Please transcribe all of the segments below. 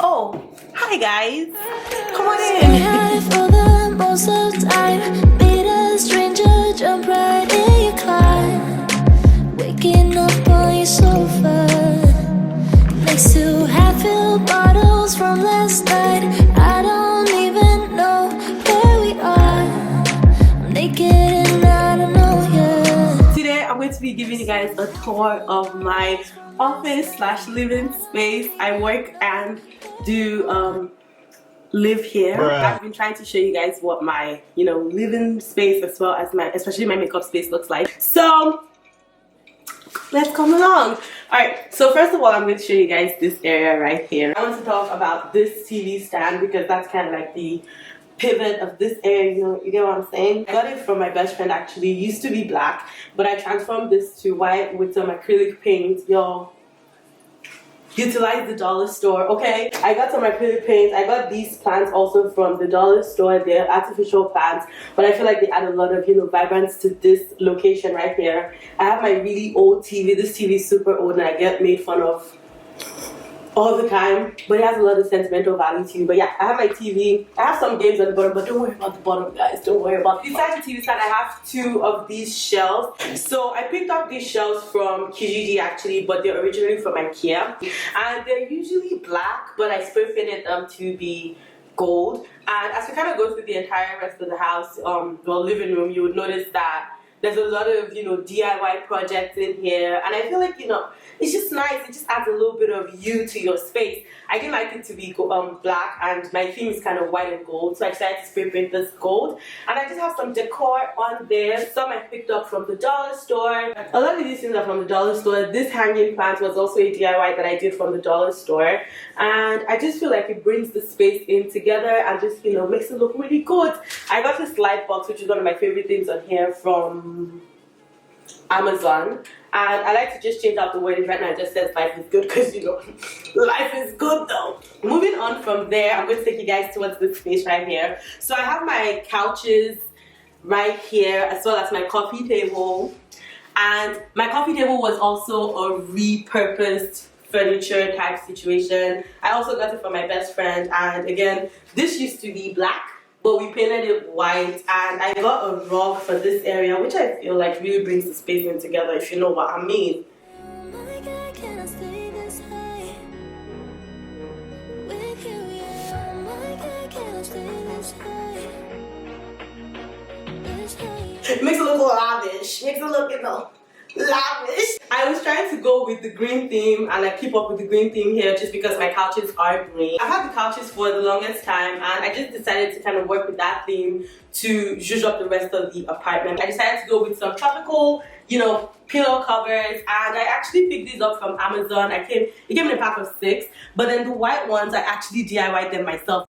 Oh, hi guys. Come on Stay high for the most of the time. Meet a stranger, jump right in your car. Waking up on your sofa next to half-filled bottles from last night. I don't even know where we are. I'm naked and I don't know you. Today I'm going to be giving you guys a tour of my office slash living space. I work and do live here. I've been trying to show you guys what my living space as well as my especially my makeup space looks like. So let's come along. Alright, so first of all I'm going to show you guys this area right here. I want to talk about this TV stand because that's kind of like the pivot of this area, you get what I'm saying? I got it from my best friend actually. It used to be black, but I transformed this to white with some acrylic paint. Y'all, utilize the dollar store, okay? I got some acrylic paint. I got these plants also from the dollar store. They're artificial plants, but I feel like they add a lot of vibrance to this location right here. I have my really old TV. This TV is super old and I get made fun of all the time, but it has a lot of sentimental value to you. But yeah, I have my TV. I have some games at the bottom, but don't worry about the bottom, guys. Don't worry about it. Besides the TV stand, I have two of these shelves. So I picked up these shelves from Kijiji actually, but they're originally from Ikea, and they're usually black, but I spray painted them to be gold. And as we kind of go through the entire rest of the house, well, living room, you would notice that there's a lot of DIY projects in here, and I feel like it's just nice. It just adds a little bit of you to your space. I didn't like it to be black, and my theme is kind of white and gold, so I decided to spray paint this gold. And I just have some decor on there. Some I picked up from the dollar store. A lot of these things are from the dollar store. This hanging plant was also a DIY that I did from the dollar store, and I just feel like it brings the space in together and just makes it look really good. I got this light box, which is one of my favorite things on here, from Amazon, and I like to just change out the wording. Right now it just says life is good because life is good though. Moving on from there, I'm going to take you guys towards this space right here. So I have my couches right here as well as my coffee table, and my coffee table was also a repurposed furniture type situation. I also got it from my best friend, and again, this used to be black, but we painted it white. And I got a rug for this area, which I feel like really brings the space in together, if you know what I mean. It makes it look lavish. Makes it look, lavish. I was trying to go with the green theme and keep up with the green theme here just because my couches are green. I've had the couches for the longest time, and I just decided to kind of work with that theme to zhuzh up the rest of the apartment. I decided to go with some tropical, pillow covers, and I actually picked these up from Amazon. It came in a pack of 6, but then the white ones I actually DIY'd them myself.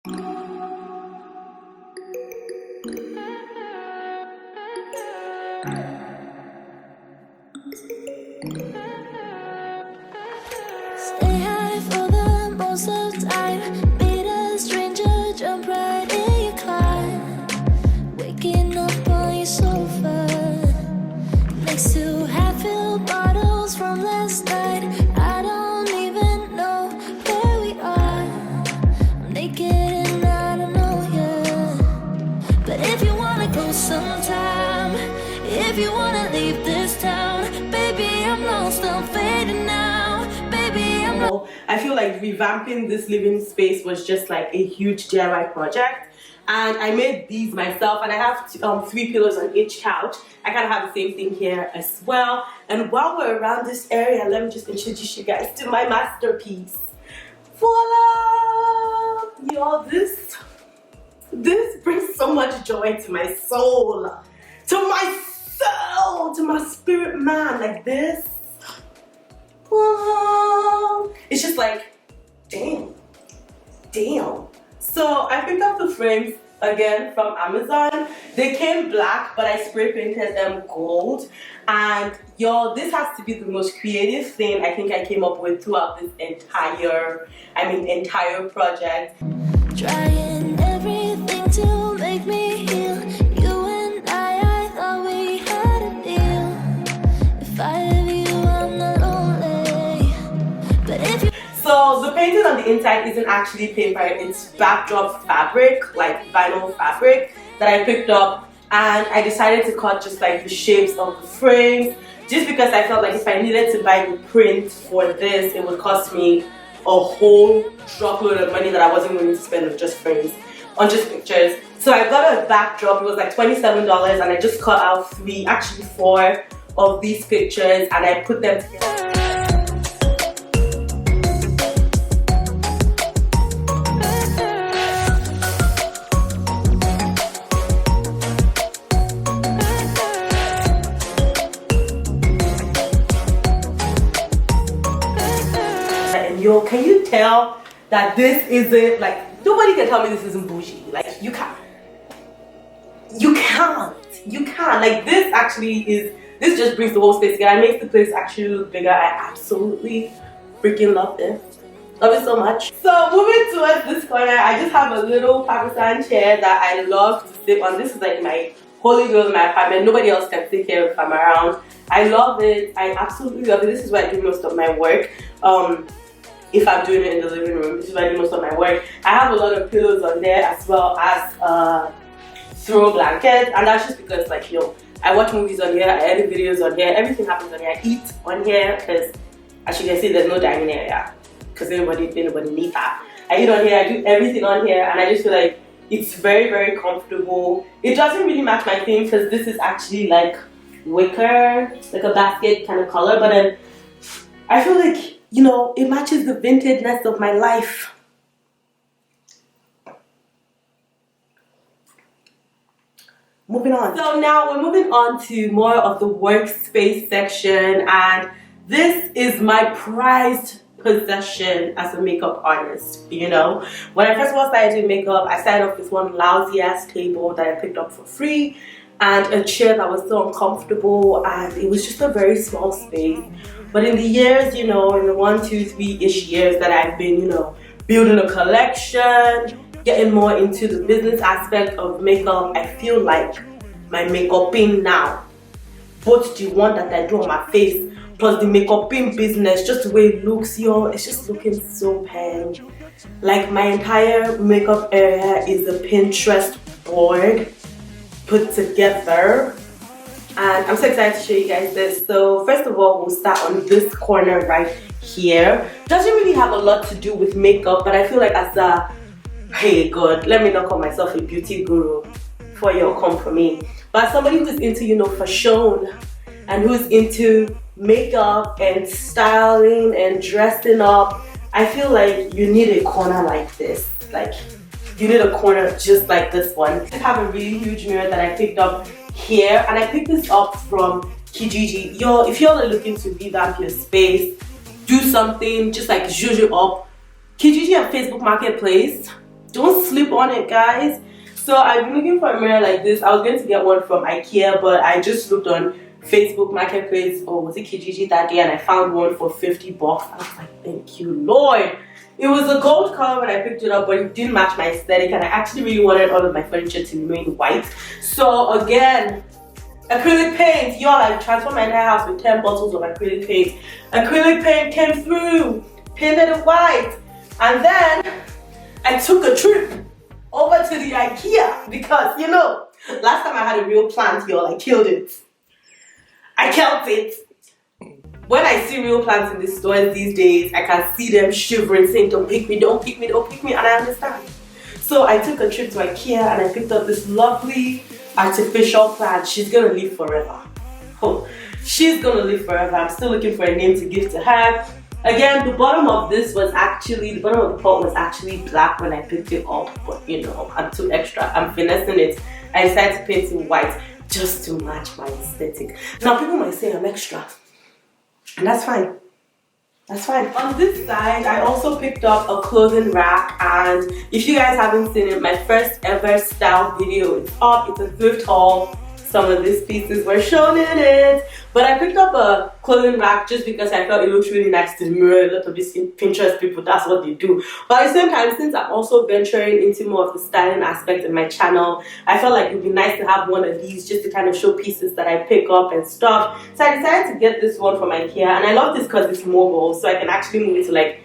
Stay high for the most of the time. Meet a stranger, jump right in your car. Waking up on your sofa next to half-filled bottles from last night. I don't even know where we are. I'm naked and I don't know you. But if you wanna go sometime, if you wanna leave this town, baby, I'm lost, I'm fading now. I feel like revamping this living space was just like a huge DIY project, and I made these myself, and I have 3 pillows on each couch. I kind of have the same thing here as well. And while we're around this area, let me just introduce you guys to my masterpiece. Voila! Y'all, this brings so much joy to my soul, to my spirit man. Like this, it's just like damn. So I picked up the frames again from Amazon. They came black, but I spray painted them gold. And y'all, this has to be the most creative thing I think I came up with throughout this entire project. Trying everything to make me heal. You and I thought we had a deal. If I leave you, I'm not lonely. But if you So So the painting on the inside isn't actually paper, it's backdrop fabric, like vinyl fabric that I picked up, and I decided to cut just like the shapes of the frames, just because I felt like if I needed to buy the print for this, it would cost me a whole truckload of money that I wasn't willing to spend on just frames, on just pictures. So I got a backdrop. It was like $27, and I just cut out 4 of these pictures, and I put them together. And yo, can you tell that this isn't like, nobody can tell me this isn't bougie. Like, you can't like, this actually is, this just brings the whole space together. It makes the place actually look bigger. I absolutely freaking love this. Love it so much. So moving towards this corner, I just have a little Pakistan chair that I love to sit on. This is like my holy grail in my apartment. Nobody else can sit here if I'm around. I love it. I absolutely love it. This is where I do most of my work. If I'm doing it in the living room, this is where I do most of my work. I have a lot of pillows on there, as well as throw blankets, and that's just because, like, yo, I watch movies on here, I edit videos on here, everything happens on here. I eat on here because, as you can see, there's no dining area because anybody needs that. I eat on here, I do everything on here, and I just feel like it's very, very comfortable. It doesn't really match my theme because this is actually like wicker, like a basket kind of color, but then I feel like, you know, it matches the vintageness of my life. Moving on. So now we're moving on to more of the workspace section, and this is my prized possession as a makeup artist. You know, when I first of all started doing makeup, I started off with one lousy ass table that I picked up for free, and a chair that was so uncomfortable, and it was just a very small space. But in the years, you know, in the 1, 2, 3-ish years that I've been, you know, building a collection, getting more into the business aspect of makeup, I feel like my makeuping now, both the one that I do on my face plus the makeuping business, just the way it looks, yo, it's just looking so pang. Like, my entire makeup area is a Pinterest board put together, and I'm so excited to show you guys this. So first of all, we'll start on this corner right here. Doesn't really have a lot to do with makeup, but I feel like as a, hey God, let me not call myself a beauty guru for your come for me, but somebody who's into, you know, fashion and who's into makeup and styling and dressing up, I feel like you need a corner like this. Like, you need a corner just like this one. I have a really huge mirror that I picked up here, and I picked this up from Kijiji. Yo, if y'all are looking to revamp your space, do something, just like zhuzh it up, Kijiji and Facebook Marketplace, don't sleep on it, guys. So I've been looking for a mirror like this. I was going to get one from Ikea, but I just looked on Facebook Marketplace, or was it Kijiji that day, and I found one for $50. I was like, thank you, Lord. It was a gold color when I picked it up, but it didn't match my aesthetic, and I actually really wanted all of my furniture to remain white. So again, acrylic paint. Y'all, I transformed my entire house with 10 bottles of acrylic paint. Acrylic paint came through, painted it white, and then I took a trip over to the Ikea because, you know, last time I had a real plant, y'all, I killed it. I killed it. When I see real plants in the stores these days, I can see them shivering, saying, don't pick me, don't pick me, don't pick me, and I understand. So I took a trip to Ikea and I picked up this lovely artificial plant. She's gonna live forever. Oh, she's gonna live forever. I'm still looking for a name to give to her. Again, the bottom of this was actually, the bottom of the pot was actually black when I picked it up, but you know, I'm too extra. I'm finessing it. I decided to paint it white just to match my aesthetic. Now people might say I'm extra, and that's fine. That's fine. On this side, I also picked up a clothing rack, and if you guys haven't seen it, my first ever style video is up. It's a thrift haul. Some of these pieces were shown in it, but I picked up a clothing rack just because I felt it looks really nice to mirror a lot of these Pinterest people. That's what they do. But at the same time, since I'm also venturing into more of the styling aspect of my channel, I felt like it would be nice to have one of these just to kind of show pieces that I pick up and stuff. So I decided to get this one from Ikea, and I love this because it's mobile, so I can actually move it to like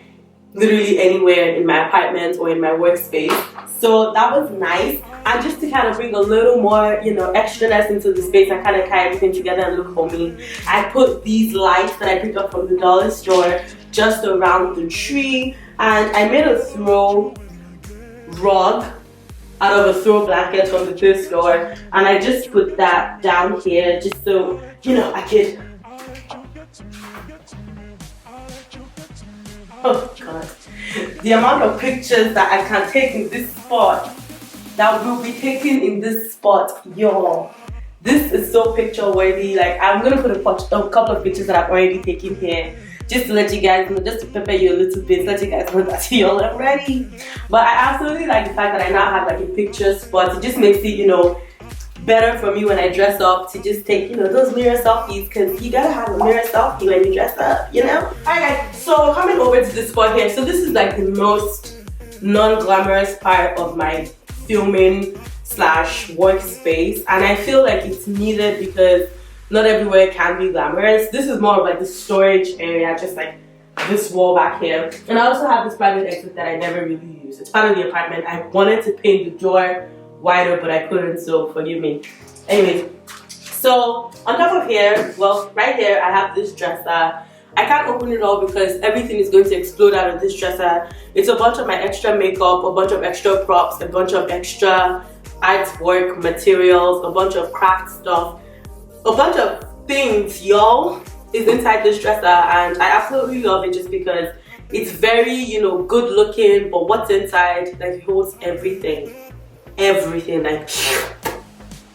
literally anywhere in my apartment or in my workspace. So that was nice. And just to kind of bring a little more, you know, extraness into the space and kind of tie everything together and look homey, I put these lights that I picked up from the dollar store just around the tree, and I made a throw rug out of a throw blanket from the thrift store, and I just put that down here just so, you know, I could, oh god, the amount of pictures that I can take in this spot, that will be taken in this spot, y'all. This is so picture worthy. Like, I'm gonna put a couple of pictures that I've already taken here, just to let you guys know, just to prepare you a little bit, let you guys know that y'all are ready. But I absolutely like the fact that I now have like a picture spot. It just makes it, you know, better for me when I dress up to just take, you know, those mirror selfies, because you gotta have a mirror selfie when you dress up, you know? Alright guys, so coming over to this spot here, so this is like the most non-glamorous part of my filming slash workspace, and I feel like it's needed because not everywhere can be glamorous. This is more of like the storage area, just like this wall back here. And I also have this private exit that I never really use. It's part of the apartment. I wanted to paint the door wider, but I couldn't, so forgive me. Anyways, so on top of here, well, right here, I have this dresser. I can't open it all because everything is going to explode out of this dresser. It's a bunch of my extra makeup, a bunch of extra props, a bunch of extra artwork materials, a bunch of craft stuff, a bunch of things, y'all, is inside this dresser, and I absolutely love it just because it's very, you know, good looking, but what's inside, like, it holds everything. Everything, like,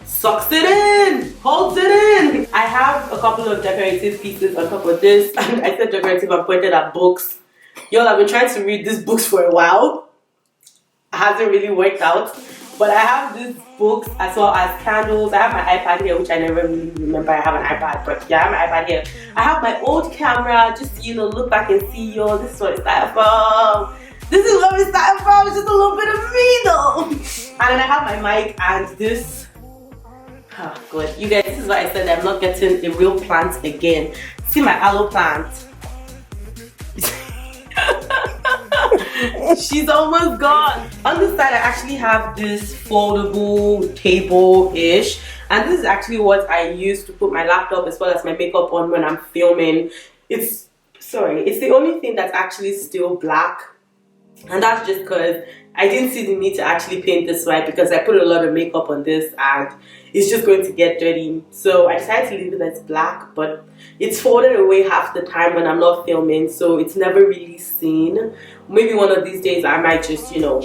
sucks it in, holds it in. I have a couple of decorative pieces on top of this, and I said decorative, I pointed at books. Y'all, I've been trying to read these books for a while. It hasn't really worked out. But I have these books as well as candles. I have my iPad here, which I never really remember I have an iPad, but yeah, I have my iPad here. I have my old camera, just to, you know, look back and see, yo, this is what it's started from. This is what it's started from. It's just a little bit of me though. And then I have my mic and this. Oh god, you guys, this is why I said I'm not getting a real plant again. See my aloe plant. She's almost gone. On the side, I actually have this foldable table-ish, and this is actually what I use to put my laptop as well as my makeup on when I'm filming. It's the only thing that's actually still black, and that's just because I didn't see the need to actually paint this white because I put a lot of makeup on this and it's just going to get dirty. So I decided to leave it as black, but it's folded away half the time when I'm not filming, so it's never really seen. Maybe one of these days I might just, you know,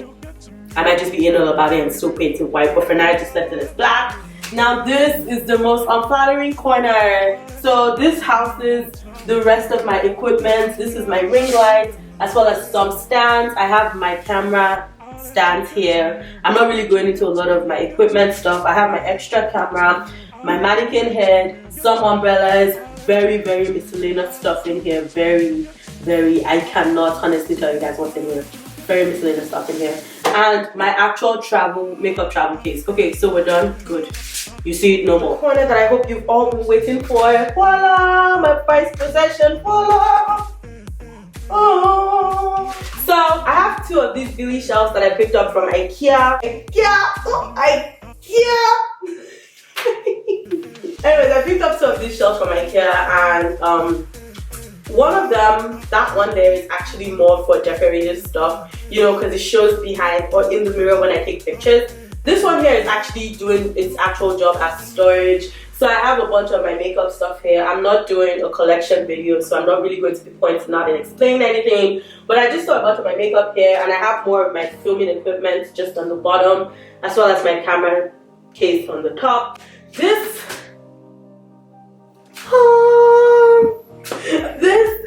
I might just be anal about it and still paint it white, but for now I just left it as black. Now this is the most unflattering corner. So this houses the rest of my equipment. This is my ring light as well as some stands. I have my camera stands here. I'm not really going into a lot of my equipment stuff. I have my extra camera, my mannequin head, some umbrellas, very miscellaneous stuff in here. Very, I cannot honestly tell you guys what's in here. Very miscellaneous stuff in here. And my actual makeup travel case. Okay, so we're done. Good. You see it no more. Corner that I hope you've all been waiting for. Voila! My prized possession. Voila! Oh! So I have two of these Billy shelves that I picked up from Ikea. Anyways, I picked up two of these shelves from Ikea, and one of them, that one there, is actually more for decorative stuff, you know, because it shows behind or in the mirror when I take pictures. This one here is actually doing its actual job as storage. So I have a bunch of my makeup stuff here. I'm not doing a collection video, so I'm not really going to be pointing out and explaining anything. But I just saw a bunch of my makeup here, and I have more of my filming equipment just on the bottom, as well as my camera case on the top. This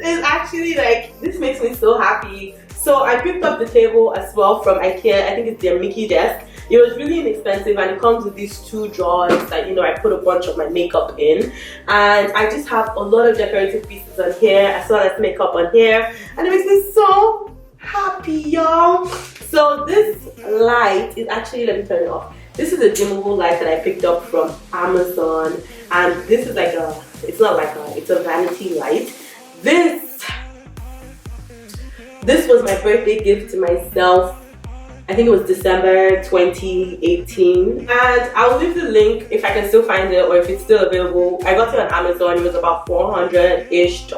is actually like, this makes me so happy. So I picked up the table as well from Ikea. I think it's their Mickie desk. It was really inexpensive, and it comes with these two drawers that, you know, I put a bunch of my makeup in. And I just have a lot of decorative pieces on here as well as makeup on here, and it makes me so happy, y'all. So this light is actually, let me turn it off. This is a dimmable light that I picked up from Amazon, and this is like a, it's not like a, it's a vanity light. This was my birthday gift to myself. I think it was December 2018, and I'll leave the link if I can still find it or if it's still available. I got it on Amazon. It was about $400-ish.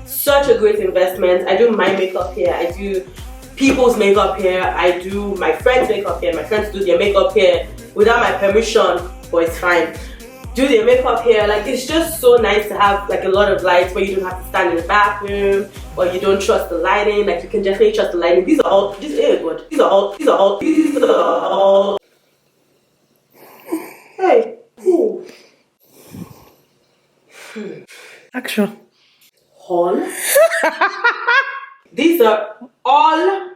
Such a great investment. I do my makeup here, I do people's makeup here, I do my friends' makeup here, my friends do their makeup here without my permission, but it's fine. Do their makeup here. Like, it's just so nice to have like a lot of lights where you don't have to stand in the bathroom or you don't trust the lighting. Like, you can definitely trust the lighting. These are all hey, ooh. Action. Haul. These are all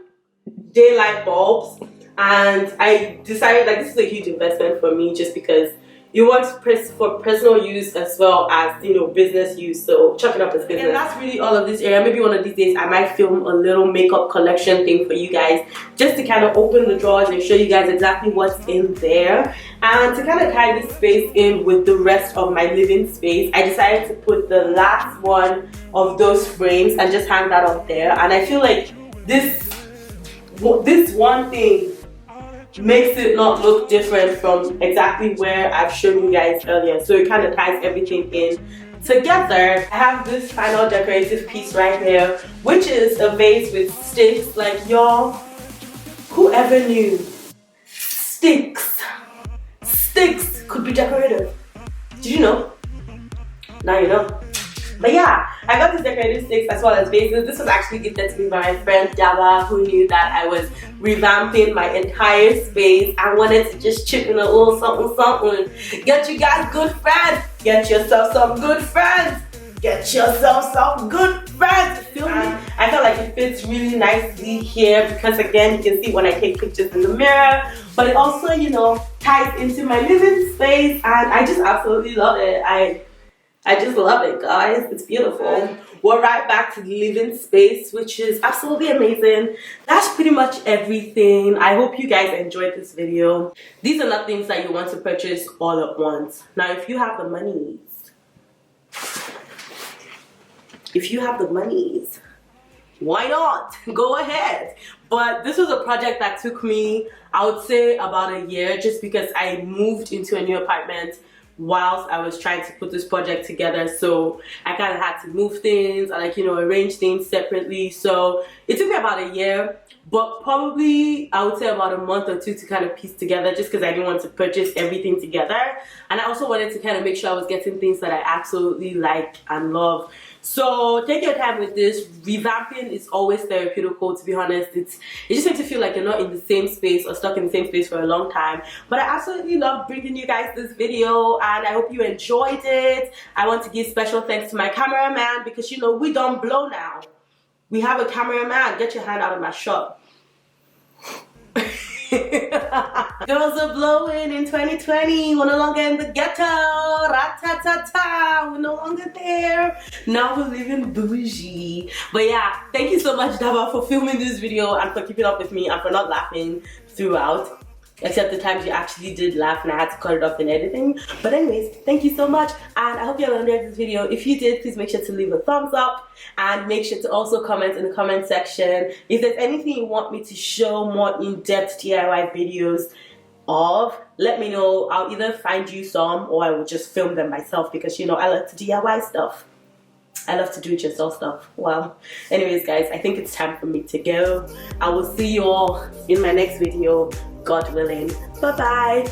daylight bulbs, and I decided like this is a huge investment for me just because it works for personal use as well as, you know, business use. So chuck it up as business. And that's really all of this area. Maybe one of these days I might film a little makeup collection thing for you guys, just to kind of open the drawers and show you guys exactly what's in there. And to kind of tie this space in with the rest of my living space, I decided to put the last one of those frames and just hang that up there. And I feel like this one thing makes it not look different from exactly where I've shown you guys earlier. So it kind of ties everything in together. I have this final decorative piece right here, which is a vase with sticks. Like, y'all, whoever knew sticks could be decorative? Did you know? Now you know. But yeah, I got these decorative sticks as well as vases. This was actually gifted to me by my friend Dava, who knew that I was revamping my entire space. I wanted to just chip in a little something. Get you guys good friends. Get yourself some good friends. Get yourself some good friends. Feel me? I felt like it fits really nicely here because, again, you can see when I take pictures in the mirror, but it also, you know, ties into my living space, and I just absolutely love it. I just love it, guys. It's beautiful. We're right back to the living space, which is absolutely amazing. That's pretty much everything. I hope you guys enjoyed this video. These are not things that you want to purchase all at once. Now, if you have the monies, why not? Go ahead. But this was a project that took me, I would say, about a year, just because I moved into a new apartment whilst I was trying to put this project together. So I kind of had to move things and, like, you know, arrange things separately. So it took me about a year, but probably I would say about a month or two to kind of piece together, just because I didn't want to purchase everything together. And I also wanted to kind of make sure I was getting things that I absolutely like and love. So take your time with this. Revamping is always therapeutical, to be honest. You just need to feel like you're not in the same space or stuck in the same space for a long time. But I absolutely love bringing you guys this video, and I hope you enjoyed it. I want to give special thanks to my cameraman because, you know, we don't blow now. We have a cameraman. Get your hand out of my shop. Girls are blowing in 2020. We're no longer in the ghetto. Ra-ta-ta-ta. We're no longer there. Now we're living bougie. But yeah, thank you so much, Dava, for filming this video and for keeping up with me and for not laughing throughout. Except the times you actually did laugh and I had to cut it off in editing. But anyways, thank you so much, and I hope you all enjoyed this video. If you did, please make sure to leave a thumbs up and make sure to also comment in the comment section if there's anything you want me to show more in-depth DIY videos of. Let me know. I'll either find you some or I will just film them myself because, you know, I like to DIY stuff. I love to do it yourself stuff. Well, anyways, guys, I think it's time for me to go. I will see you all in my next video, God willing. Bye-bye.